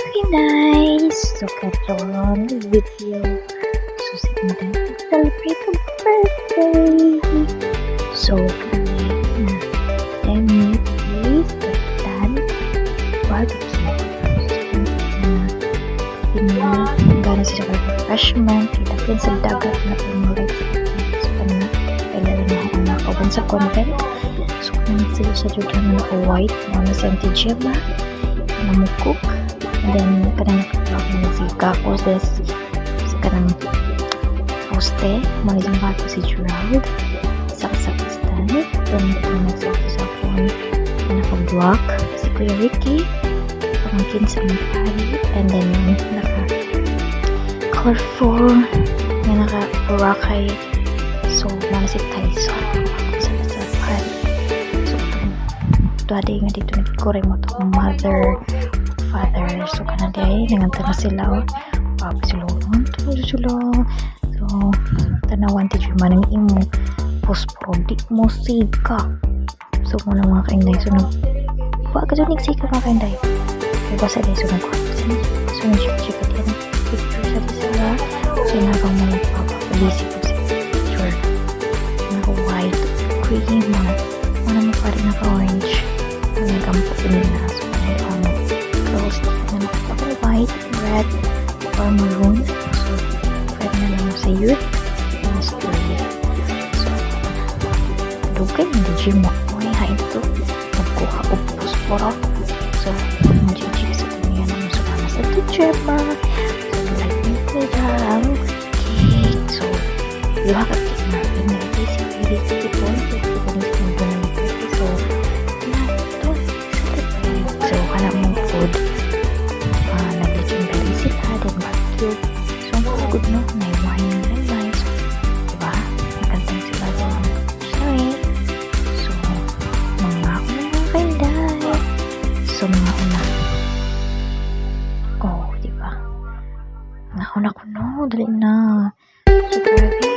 Okay guys, so karon video susi mo din celebrate ang birthday. So kami na 10 minutes dan barbecue. Gana sa refreshment, kita pin sa dagat na pumulay sa kanya. Kailangan na ako nakauban sa convent. So kami sila sa judan na white, mga sa anti-gemma, na mukuk. And then kanang nakapagod si Gakos des sa kanang poste mo isang bato si Gerald sa Kazakhstan. Then nagsasabi sa akong naka-block si Kuya Ricky pamangkin sa Ampari. And then naka-colorful na naka-Boracay. So manasip tayo sa Ampari. So tuwade nga dito nagkorek mo to mother father. So kanaday nanganta na sila papasulong sila. So tanawan ti man ang imo pospro di mo sika. So muna mga kainday so wa ka jud sika mga kainday kay basa day so nagkwasin so nag-check at yan picture sa sila. So nagang mo nagpapalisi po si picture naka white cream mana mo pa rin naka orange nagampo din nila. So white, red, or maroon. So, pwede na lang sa youth na story. So, dugay ng gym mo. May hain ito. Magkuha o posporo. So, mag-gym sa kanya naman sa kama sa gym. So, like me ko dyan. Cake. So, diba ka cake na. Pinagay si Felix. Ito, so, kanang mong food. So, good no? May wine and rice. Diba? Magandang sila doon. Sorry. So, mga kainday. So, mga una. Oh, diba? Nauna ko no. Dali na. So, grabe.